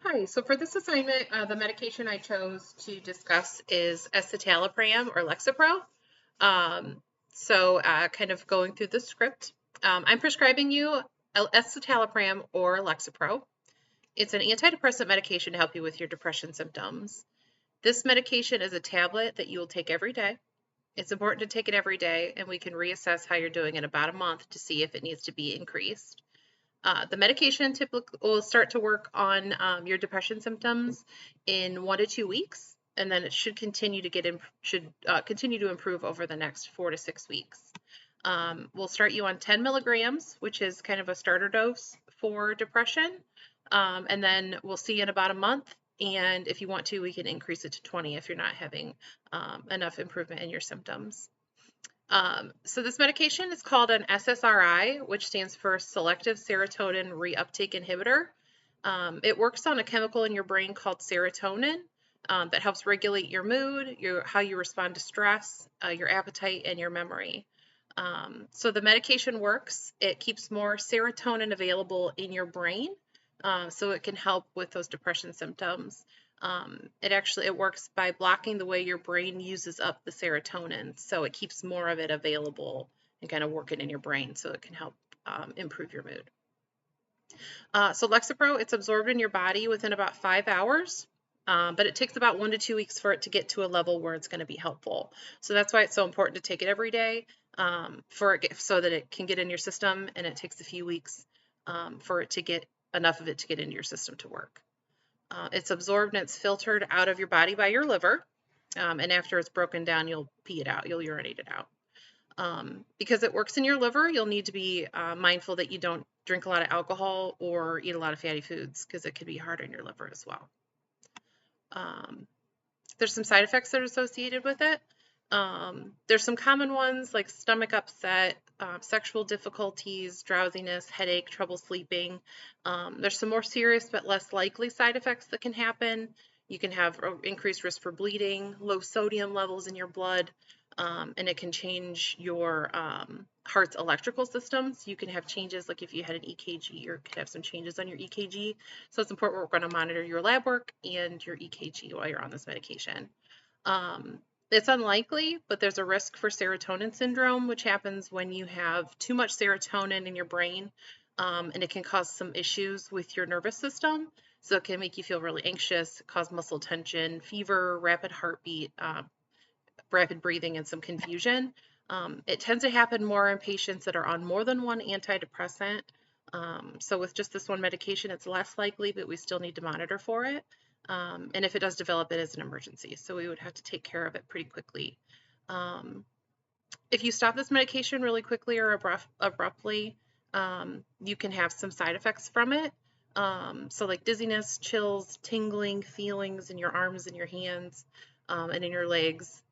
Hi, so for this assignment, the medication I chose to discuss is escitalopram or Lexapro. Um, kind of going through the script, I'm prescribing you escitalopram or Lexapro. It's an antidepressant medication to help you with your depression symptoms. This medication is a tablet that you will take every day. It's important to take it every day, and we can reassess how you're doing in about a month to see if it needs to be increased. The medication typically will start to work on your depression symptoms in 1 to 2 weeks, and then it should continue to improve over the next 4 to 6 weeks. We'll start you on 10 milligrams, which is kind of a starter dose for depression, and then we'll see in about a month. And if you want to, we can increase it to 20 if you're not having enough improvement in your symptoms. So this medication is called an SSRI, which stands for Selective Serotonin Reuptake Inhibitor. It works on a chemical in your brain called serotonin that helps regulate your mood, how you respond to stress, your appetite, and your memory. So the medication works. It keeps more serotonin available in your brain, so it can help with those depression symptoms. It works by blocking the way your brain uses up the serotonin, so it keeps more of it available and kind of working in your brain, so it can help improve your mood. So Lexapro, it's absorbed in your body within about 5 hours, but it takes about 1 to 2 weeks for it to get to a level where it's going to be helpful. So that's why it's so important to take it every day so that it can get in your system, and it takes a few weeks for it to get enough of it to get into your system to work. It's absorbed and it's filtered out of your body by your liver, and after it's broken down, you'll pee it out, you'll urinate it out. Because it works in your liver, you'll need to be mindful that you don't drink a lot of alcohol or eat a lot of fatty foods, because it could be hard on your liver as well. There's some side effects that are associated with it. There's some common ones like stomach upset, sexual difficulties, drowsiness, headache, trouble sleeping. There's some more serious but less likely side effects that can happen. You can have increased risk for bleeding, low sodium levels in your blood, and it can change your heart's electrical systems. You can have changes, like if you had an EKG, or could have some changes on your EKG. So it's important we're going to monitor your lab work and your EKG while you're on this medication. It's unlikely, but there's a risk for serotonin syndrome, which happens when you have too much serotonin in your brain, and it can cause some issues with your nervous system. So it can make you feel really anxious, cause muscle tension, fever, rapid heartbeat, rapid breathing, and some confusion. It tends to happen more in patients that are on more than one antidepressant. So with just this one medication, it's less likely, but we still need to monitor for it. And if it does develop, it is an emergency, so we would have to take care of it pretty quickly. If you stop this medication really quickly or abruptly, you can have some side effects from it. So like dizziness, chills, tingling feelings in your arms and your hands, and in your legs.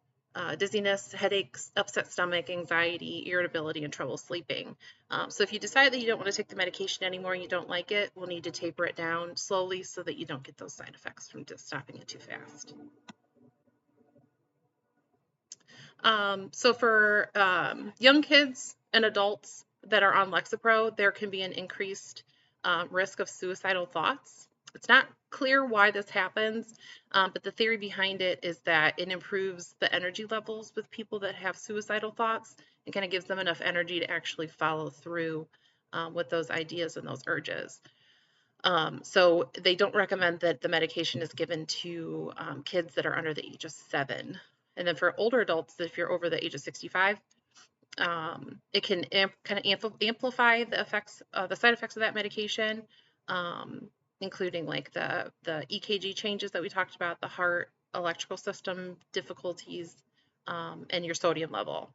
Dizziness, headaches, upset stomach, anxiety, irritability, and trouble sleeping. So if you decide that you don't want to take the medication anymore and you don't like it, we'll need to taper it down slowly so that you don't get those side effects from just stopping it too fast. So for young kids and adults that are on Lexapro, there can be an increased risk of suicidal thoughts. It's not clear why this happens, but the theory behind it is that it improves the energy levels with people that have suicidal thoughts and kind of gives them enough energy to actually follow through with those ideas and those urges. So they don't recommend that the medication is given to kids that are under the age of 7. And then for older adults, if you're over the age of 65, it can amplify the side effects of that medication, including like the EKG changes that we talked about, the heart electrical system difficulties, and your sodium level.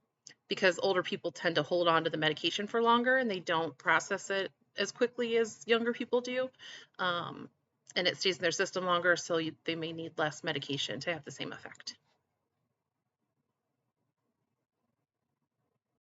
Because older people tend to hold on to the medication for longer and they don't process it as quickly as younger people do, and it stays in their system longer, so they may need less medication to have the same effect.